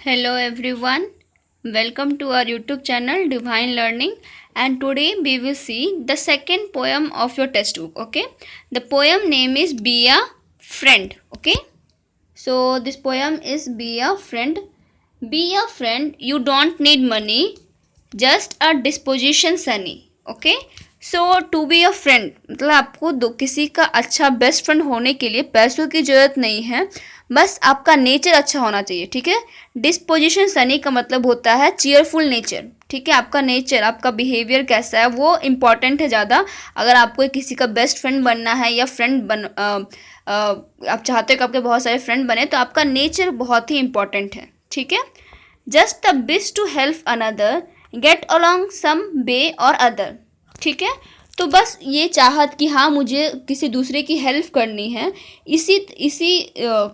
Hello everyone, welcome to our YouTube channel Divine Learning, and today we will see the second poem of your textbook. Okay, the poem name is Be a Friend. Okay, so this poem is Be a Friend. Be a friend, you don't need money, just a disposition sunny. Okay, so to be a friend मतलब आपको किसी का अच्छा best friend होने के लिए पैसों की ज़रूरत नहीं है, बस आपका नेचर अच्छा होना चाहिए. ठीक है. डिस्पोजिशन सनी का मतलब होता है चीयरफुल नेचर. ठीक है. आपका नेचर, आपका बिहेवियर कैसा है वो इम्पॉर्टेंट है ज़्यादा. अगर आपको किसी का बेस्ट फ्रेंड बनना है या आप चाहते हो कि आपके बहुत सारे फ्रेंड बने, तो आपका नेचर बहुत ही इम्पॉर्टेंट है. ठीक है. Just the best to help another, get along some way or other. ठीक है. तो बस ये चाहत कि हाँ मुझे किसी दूसरे की हेल्प करनी है, इसी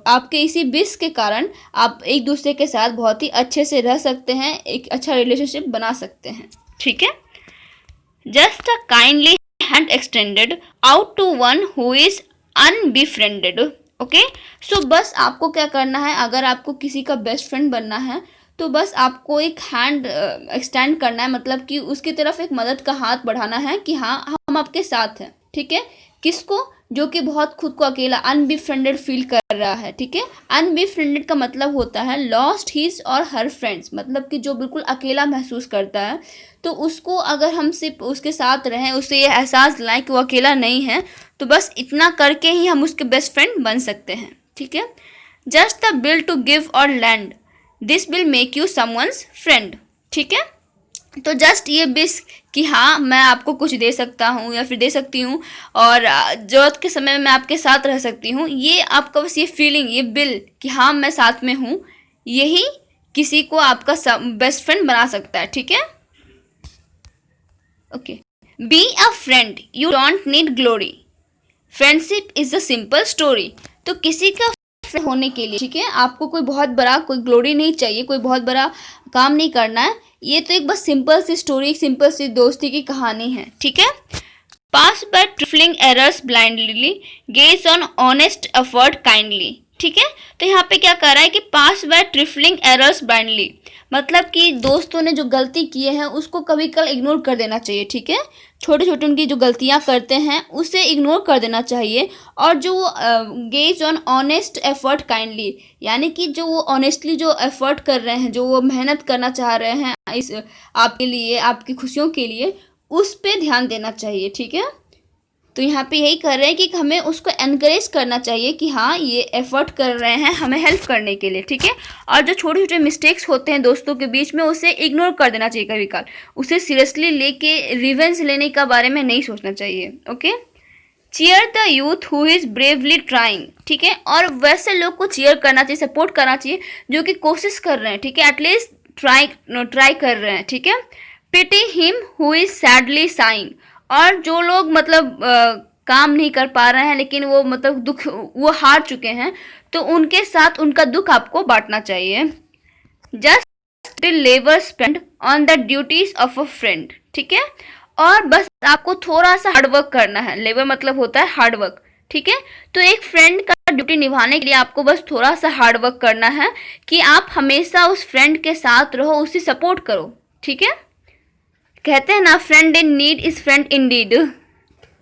आपके इसी विश के कारण आप एक दूसरे के साथ बहुत ही अच्छे से रह सकते हैं, एक अच्छा रिलेशनशिप बना सकते हैं. ठीक है. Just a kindly hand extended out to one who is unbefriended. Okay. So बस आपको क्या करना है, अगर आपको किसी का बेस्ट फ्रेंड बनना है तो बस आपको एक हैंड एक्सटेंड करना है, मतलब कि उसकी तरफ एक मदद का हाथ बढ़ाना है कि हाँ हम आपके साथ हैं. ठीक है. किसको? जो कि बहुत खुद को अकेला अनबिफ्रेंडेड फील कर रहा है. ठीक है. अनबिफ्रेंडेड का मतलब होता है लॉस्ट हिज और हर फ्रेंड्स, मतलब कि जो बिल्कुल अकेला महसूस करता है. तो उसको अगर हम सिर्फ उसके साथ रहें, उसे ये एहसास दिलाएं कि वो अकेला नहीं है, तो बस इतना करके ही हम उसके बेस्ट फ्रेंड बन सकते हैं. ठीक है. Just the will to give और lend, this will make you someone's friend. ठीक है. तो जस्ट ये बिस कि हाँ मैं आपको कुछ दे सकता हूँ या फिर दे सकती हूँ और ज़रूरत के समय में मैं आपके साथ रह सकती हूँ, ये आपका बस ये फीलिंग, ये बिल कि हाँ मैं साथ में हूँ, यही किसी को आपका बेस्ट फ्रेंड बना सकता है. ठीक है. Okay. B a friend, you don't need glory, friendship is a simple story. तो किसी का होने के लिए, ठीक है, आपको कोई बहुत बड़ा कोई ग्लोरी नहीं चाहिए, कोई बहुत बड़ा काम नहीं करना है. ये तो एक बस सिंपल सी स्टोरी, एक सिंपल सी दोस्ती की कहानी है. ठीक है. Pass by trifling errors blindly, gaze on honest effort kindly. ठीक है. तो यहाँ पे क्या कर रहा है कि pass by trifling errors blindly, मतलब कि दोस्तों ने जो गलती किए हैं उसको कभी कल इग्नोर कर देना चाहिए. ठीक है. छोटे छोटे उनकी जो गलतियां करते हैं उसे इग्नोर कर देना चाहिए. और जो gauge on honest effort kindly, यानी कि जो वो ऑनेस्टली जो एफर्ट कर रहे हैं, जो वो मेहनत करना चाह रहे हैं इस आपके लिए, आपकी खुशियों के लिए, उस पर ध्यान देना चाहिए. ठीक है. तो यहाँ पे यही कर रहे हैं कि हमें उसको एनकरेज करना चाहिए कि हाँ ये एफर्ट कर रहे हैं हमें हेल्प करने के लिए. ठीक है. और जो छोटे छोटे मिस्टेक्स होते हैं दोस्तों के बीच में, उसे इग्नोर कर देना चाहिए कभी कभार, उसे सीरियसली लेके रिवेंज लेने का बारे में नहीं सोचना चाहिए. Okay. Cheer the youth who is bravely trying. ठीक है. और वैसे लोग को चीयर करना चाहिए, सपोर्ट करना चाहिए जो कि कोशिश कर रहे हैं. ठीक है. एटलीस्ट ट्राई कर रहे हैं. ठीक है. Pity him who is sadly sighing. और जो लोग मतलब काम नहीं कर पा रहे हैं लेकिन वो मतलब दुख, वो हार चुके हैं, तो उनके साथ उनका दुख आपको बांटना चाहिए. Just labour spend on the duties of a friend. ठीक है. और बस आपको थोड़ा सा हार्डवर्क करना है. लेबर मतलब होता है हार्डवर्क. ठीक है. तो एक फ्रेंड का ड्यूटी निभाने के लिए आपको बस थोड़ा सा हार्डवर्क करना है कि आप हमेशा उस फ्रेंड के साथ रहो, उसे सपोर्ट करो. ठीक है. कहते हैं ना, friend in need is friend in deed.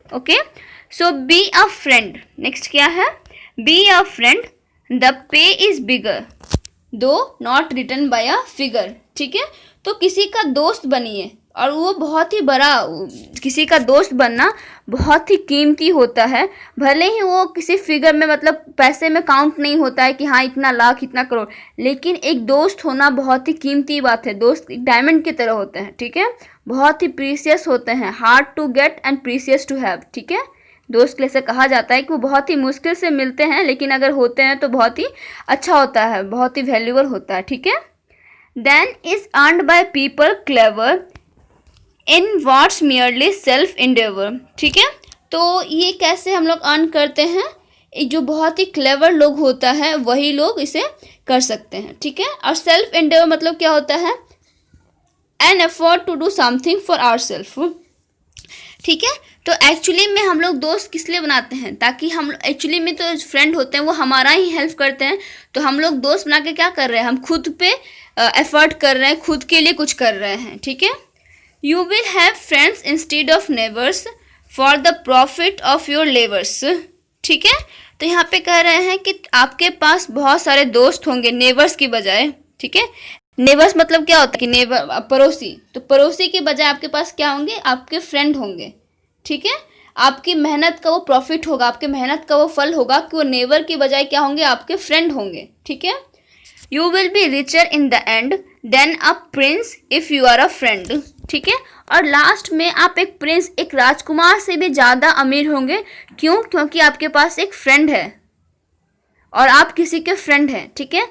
Okay. So be a friend. Next क्या है? Be a friend, the pay is bigger though not written by a figure. ठीक है. तो किसी का दोस्त बनिए, और वो बहुत ही बड़ा, किसी का दोस्त बनना बहुत ही कीमती होता है. भले ही वो किसी फिगर में, मतलब पैसे में काउंट नहीं होता है कि हाँ इतना लाख इतना करोड़, लेकिन एक दोस्त होना बहुत ही कीमती बात है. दोस्त एक डायमंड की तरह होते हैं. ठीक है. बहुत ही प्रीसियस होते हैं, hard to get and precious to have. ठीक है. दोस्त के लिए कहा जाता है कि वो बहुत ही मुश्किल से मिलते हैं, लेकिन अगर होते हैं तो बहुत ही अच्छा होता है, बहुत ही वैल्यूएबल होता है. ठीक है. Then is earned by people clever in what's merely self endeavour. ठीक है. तो ये कैसे हम लोग अर्न करते हैं? एक जो बहुत ही क्लेवर लोग होता है वही लोग इसे कर सकते हैं. ठीक है. और सेल्फ इंडेवर मतलब क्या होता है? An effort to do something for our self. ठीक है। तो एक्चुअली में हम लोग दोस्त किस लिए बनाते हैं, ताकि हम एक्चुअली में तो फ्रेंड होते हैं वो हमारा ही हेल्प करते हैं, तो हम लोग दोस्त बना के क्या कर रहे हैं, हम खुद पे एफर्ट कर रहे हैं, खुद के लिए कुछ कर रहे हैं, ठीक है। You will have friends instead of neighbours for the profit of your labours, ठीक है। तो यहाँ पे कह रहे हैं कि आपके पास बहुत सारे दोस्त होंगे नेबर्स की बजाय, ठीक है। नेबर्स मतलब क्या होता है कि नेबर पड़ोसी, तो पड़ोसी के बजाय आपके पास क्या होंगे, आपके फ्रेंड होंगे, ठीक है। आपकी मेहनत का वो प्रॉफिट होगा, आपके मेहनत का वो फल होगा कि वो नेबर की बजाय क्या होंगे, आपके फ्रेंड होंगे, ठीक है। You will be richer in the end than a prince if you are a friend, ठीक है। और लास्ट में आप एक प्रिंस, एक राजकुमार से भी ज़्यादा अमीर होंगे, क्यों, क्योंकि आपके पास एक फ्रेंड है और आप किसी के फ्रेंड हैं, ठीक है।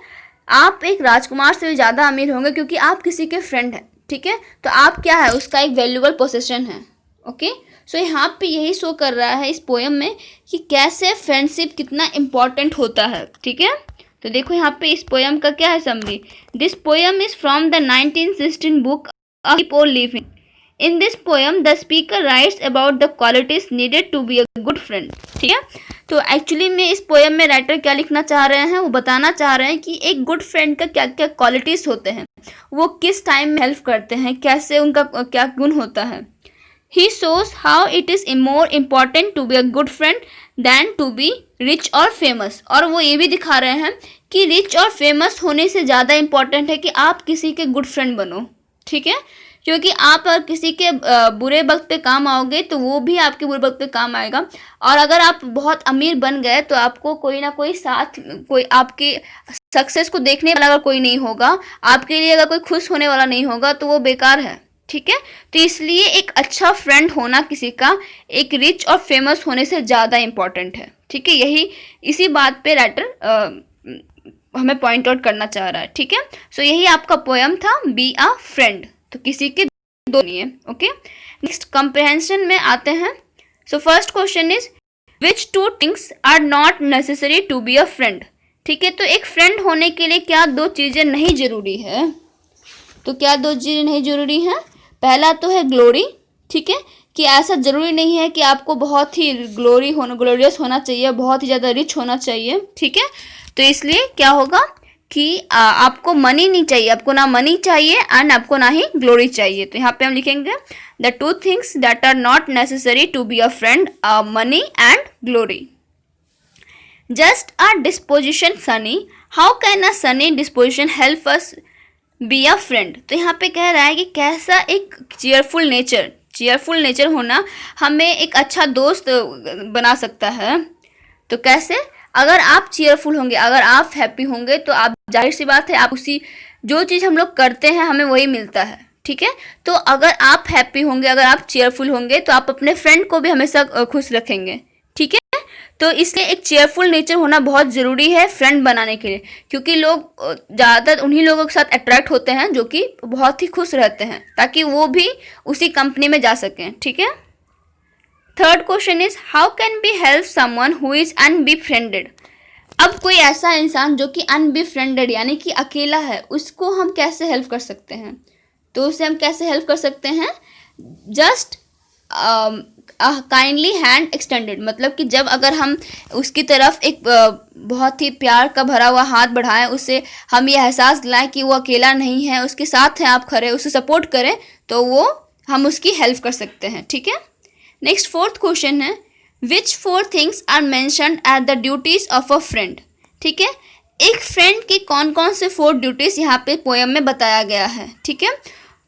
आप एक राजकुमार से भी ज़्यादा अमीर होंगे क्योंकि आप किसी के फ्रेंड हैं, ठीक है। तो आप क्या है, उसका एक वैल्यूएबल पोजीशन है, ओके। सो यहाँ पे यही शो कर रहा है इस पोएम में कि कैसे फ्रेंडशिप कितना इम्पॉर्टेंट होता है, ठीक है। तो देखो यहाँ पे इस पोएम का क्या है summary. This poem is from the 1916 book a keep on living. In this poem the speaker writes about the qualities needed to be a good friend, ठीक है। तो एक्चुअली में इस पोएम में राइटर क्या लिखना चाह रहे हैं, वो बताना चाह रहे हैं कि एक गुड फ्रेंड का क्या क्या क्वालिटीज़ होते हैं, वो किस टाइम में हेल्प करते हैं, कैसे उनका क्या गुण होता है। He shows how it is more important to be a good friend than to be rich or famous। और वो ये भी दिखा रहे हैं कि रिच और फेमस होने से ज़्यादा इम्पॉर्टेंट है कि आप किसी के गुड फ्रेंड बनो, ठीक है। क्योंकि आप अगर किसी के बुरे वक्त पे काम आओगे तो वो भी आपके बुरे वक्त पे काम आएगा। और अगर आप बहुत अमीर बन गए तो आपको कोई ना कोई साथ, कोई आपकी सक्सेस को देखने वाला अगर कोई नहीं होगा, आपके लिए अगर कोई खुश होने वाला नहीं होगा तो वो बेकार है, ठीक है। तो इसलिए एक अच्छा फ्रेंड होना किसी का एक रिच और फेमस होने से ज़्यादा इम्पॉर्टेंट है, ठीक है। यही इसी बात पे राइटर हमें पॉइंट आउट करना चाह रहा है, ठीक है। सो यही आपका पोएम था बी अ फ्रेंड। तो किसी के दो नहीं है, ओके। नेक्स्ट कंप्रहेंशन में आते हैं। So first question is which two things are not necessary to be a friend, ठीक है। तो एक फ्रेंड होने के लिए क्या दो चीज़ें नहीं जरूरी है, तो क्या दो चीज़ें नहीं जरूरी हैं। पहला तो है ग्लोरी, ठीक है, कि ऐसा ज़रूरी नहीं है कि आपको बहुत ही ग्लोरियस होना चाहिए, बहुत ही ज़्यादा रिच होना चाहिए, ठीक है। तो इसलिए क्या होगा कि आपको मनी नहीं चाहिए, आपको ना मनी चाहिए एंड आपको ना ही ग्लोरी चाहिए। तो यहाँ पे हम लिखेंगे the two things that are not necessary to be a friend are money and glory. Just a disposition sunny, how can a sunny disposition help us be a friend. तो यहाँ पे कह रहा है कि कैसा एक चीयरफुल नेचर होना हमें एक अच्छा दोस्त बना सकता है। तो कैसे, अगर आप चीयरफुल होंगे, अगर आप हैप्पी होंगे तो आप, जाहिर सी बात है, आप उसी जो चीज़ हम लोग करते हैं हमें वही मिलता है, ठीक है। तो अगर आप हैप्पी होंगे, अगर आप चीयरफुल होंगे तो आप अपने फ्रेंड को भी हमेशा खुश रखेंगे, ठीक है। तो इसलिए एक चेयरफुल नेचर होना बहुत ज़रूरी है फ्रेंड बनाने के लिए, क्योंकि लोग ज़्यादातर उन्हीं लोगों के साथ अट्रैक्ट होते हैं जो कि बहुत ही खुश रहते हैं, ताकि वो भी उसी कंपनी में जा सकें, ठीक है। Third question is how can be help someone who is unbefriended. अब कोई ऐसा इंसान जो कि अनबिफ्रेंडेड यानी कि अकेला है, उसको हम कैसे हेल्प कर सकते हैं। तो उसे हम कैसे हेल्प कर सकते हैं, जस्ट काइंडली हैंड एक्सटेंडेड, मतलब कि जब अगर हम उसकी तरफ एक बहुत ही प्यार का भरा हुआ हाथ बढ़ाएं, उसे हम ये एहसास दिलाएं कि वो अकेला नहीं है, उसके साथ हैं, आप खड़े उसे सपोर्ट करें, तो वो हम उसकी हेल्प कर सकते हैं, ठीक है। नेक्स्ट फोर्थ क्वेश्चन है which four things are mentioned at the duties of a friend, ठीक है। एक फ्रेंड की कौन कौन से 4 ड्यूटीज यहाँ पे पोएम में बताया गया है, ठीक है।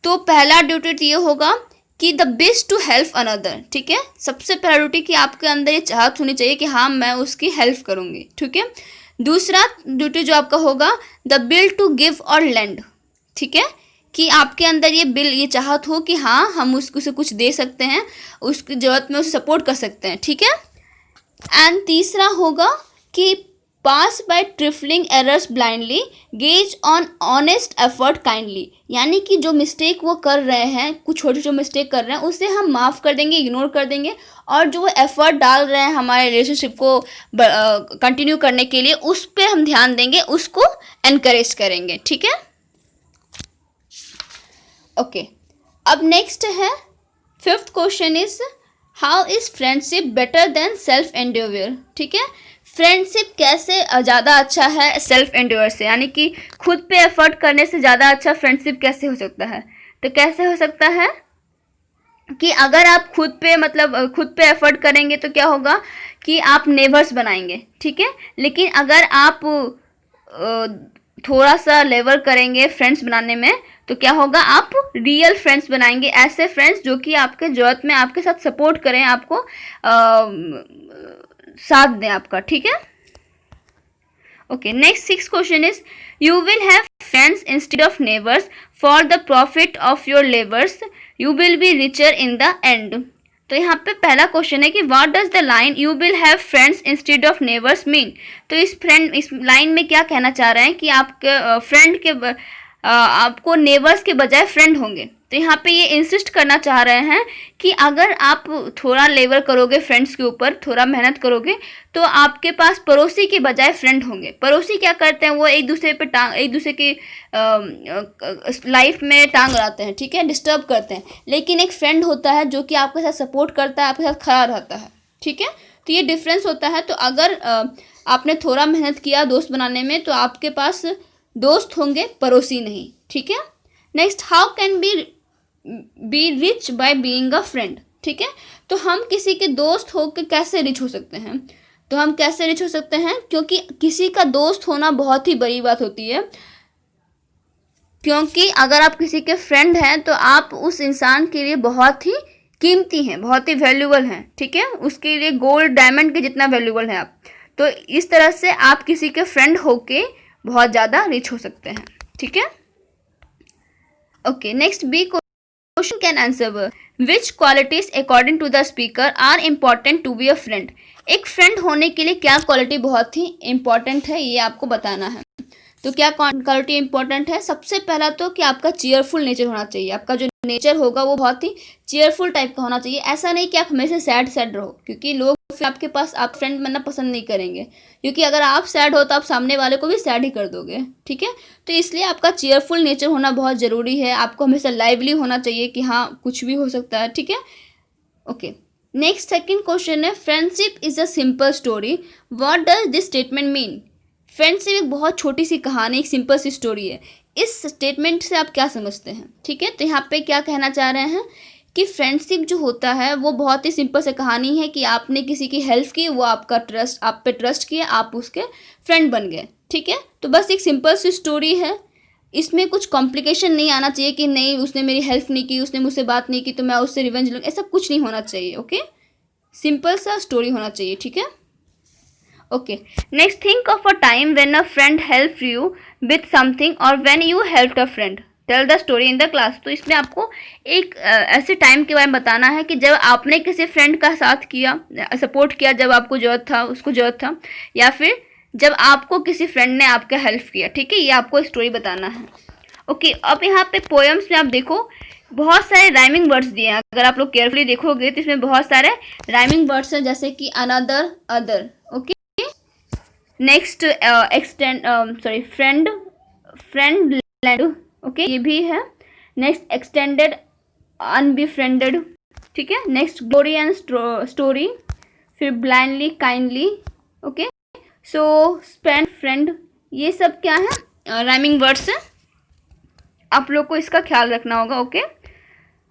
तो पहला ड्यूटी ये होगा कि the best to help another, ठीक है। सबसे पहला ड्यूटी कि आपके अंदर ये चाहत होनी चाहिए कि हाँ मैं उसकी हेल्प करूँगी, ठीक है। दूसरा ड्यूटी जो आपका होगा द बिल टू गिव और लेंड, ठीक है, कि आपके अंदर ये चाहत हो कि हाँ हम उसे कुछ दे सकते हैं, उसकी ज़रूरत में उसे सपोर्ट कर सकते हैं, ठीक है। एंड तीसरा होगा कि pass by trifling errors blindly gaze on honest effort kindly, यानी कि जो मिस्टेक वो कर रहे हैं, कुछ छोटे जो मिस्टेक कर रहे हैं उसे हम माफ़ कर देंगे, इग्नोर कर देंगे, और जो वो एफर्ट डाल रहे हैं हमारे रिलेशनशिप को कंटिन्यू करने के लिए उस पर हम ध्यान देंगे, उसको एनकरेज करेंगे, ठीक है। ओके अब नेक्स्ट है fifth question is how is friendship better than self endure, ठीक है। फ्रेंडशिप कैसे ज़्यादा अच्छा है सेल्फ एंड्योर से, यानी कि खुद पे एफर्ट करने से ज़्यादा अच्छा फ्रेंडशिप कैसे हो सकता है। तो कैसे हो सकता है कि अगर आप खुद पे मतलब खुद पे एफर्ट करेंगे तो क्या होगा कि आप नेबर्स बनाएंगे, ठीक है। लेकिन अगर आप थोड़ा सा लेवर करेंगे फ्रेंड्स बनाने में तो क्या होगा, आप रियल फ्रेंड्स बनाएंगे, ऐसे फ्रेंड्स जो कि आपके ज़रूरत में आपके साथ सपोर्ट करें, आपको साथ दें आपका, ठीक है। Okay, next sixth question is, you will have friends instead of neighbors. For the profit of your labors, you will be richer in the end. तो यहाँ पे पहला क्वेश्चन है कि what does the line you will have friends instead of neighbours mean. तो इस line में क्या कहना चाह रहे हैं कि आपके फ्रेंड के आपको नेबर्स के बजाय फ्रेंड होंगे। तो यहाँ पे ये इंसिस्ट करना चाह रहे हैं कि अगर आप थोड़ा लेबर करोगे फ्रेंड्स के ऊपर, थोड़ा मेहनत करोगे, तो आपके पास पड़ोसी के बजाय फ्रेंड होंगे। पड़ोसी क्या करते हैं, वो एक दूसरे पे एक दूसरे की लाइफ में टांग अड़ाते हैं, ठीक है, डिस्टर्ब करते हैं। लेकिन एक फ्रेंड होता है जो कि आपके साथ सपोर्ट करता है, आपके साथ खड़ा रहता है, ठीक है। तो ये डिफरेंस होता है। तो अगर आपने थोड़ा मेहनत किया दोस्त बनाने में तो आपके पास दोस्त होंगे, पड़ोसी नहीं, ठीक है। Next, how can be rich by being a friend, ठीक है। तो हम किसी के दोस्त होकर कैसे रिच हो सकते हैं, तो हम कैसे रिच हो सकते हैं, क्योंकि किसी का दोस्त होना बहुत ही बड़ी बात होती है। क्योंकि अगर आप किसी के फ्रेंड हैं तो आप उस इंसान के लिए बहुत ही कीमती हैं, बहुत ही वैल्यूबल हैं, ठीक है। उसके लिए गोल्ड डायमंड के जितना वैल्यूबल हैं आप। तो इस तरह से आप किसी के फ्रेंड होके बहुत ज़्यादा रिच हो सकते हैं, ठीक है। Okay, next b question can answer, which qualities according to the speaker are important to be a friend. एक फ्रेंड होने के लिए क्या क्वालिटी बहुत ही इम्पॉर्टेंट है, ये आपको बताना है। तो क्या क्वालिटी इंपॉर्टेंट है, सबसे पहला तो कि आपका चीयरफुल नेचर होना चाहिए। आपका जो नेचर होगा वो बहुत ही चीयरफुल टाइप का होना चाहिए। ऐसा नहीं कि आप हमेशा सैड रहो, क्योंकि लोग फिर आपके पास आप फ्रेंड बनना पसंद नहीं करेंगे, क्योंकि अगर आप सैड हो तो आप सामने वाले को भी सैड ही कर दोगे, ठीक है। तो इसलिए आपका चीयरफुल नेचर होना बहुत ज़रूरी है। आपको हमेशा लाइवली होना चाहिए कि हाँ कुछ भी हो सकता है, ठीक है। ओके, नेक्स्ट सेकेंड क्वेश्चन है, friendship is a simple story, what does this statement mean. Friendship एक बहुत छोटी सी कहानी, एक सिंपल सी स्टोरी है। इस स्टेटमेंट से आप क्या समझते हैं, ठीक है। तो यहाँ पे क्या कहना चाह रहे हैं कि फ्रेंडशिप जो होता है वो बहुत ही सिंपल सी कहानी है कि आपने किसी की हेल्प की, वो आपका ट्रस्ट, आप पे ट्रस्ट किया, आप उसके फ्रेंड बन गए, ठीक है। तो बस एक सिंपल सी स्टोरी है, इसमें कुछ कॉम्प्लिकेशन नहीं आना चाहिए कि नहीं उसने मेरी हेल्प नहीं की, उसने मुझसे बात नहीं की तो मैं उससे रिवेंज लूँ, ऐसा कुछ नहीं होना चाहिए। ओके, सिंपल सा स्टोरी होना चाहिए, ठीक है। Okay, next, think of a time when a friend help you with something or when you help a friend, tell the story in the class. तो इसमें आपको एक ऐसे टाइम के बारे में बताना है कि जब आपने किसी फ्रेंड का साथ किया, सपोर्ट किया, जब आपको ज़रूरत था, उसको ज़रूरत था, या फिर जब आपको किसी फ्रेंड ने आपका हेल्प किया, ठीक है। ये आपको स्टोरी बताना है। ओके, अब यहाँ पे पोएम्स में आप देखो बहुत सारे राइमिंग वर्ड्स दिए हैं। अगर आप लोग केयरफुली देखोगे तो इसमें बहुत सारे राइमिंग वर्ड्स हैं, जैसे कि another, other. Okay, next friend, friend, okay, ये भी है। नेक्स्ट एक्सटेंडेड, अनबिफ्रेंडेड, ठीक है। नेक्स्ट ग्लोरी एंड स्टोरी, फिर ब्लाइंडली, काइंडली, ओके। सो स्पेंड, फ्रेंड, ये सब क्या है, राइमिंग वर्ड्स हैं। आप लोग को इसका ख्याल रखना होगा। Okay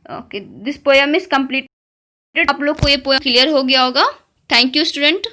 okay, this poem is completed. आप लोग को ये पोएम क्लियर हो गया होगा। Thank you student.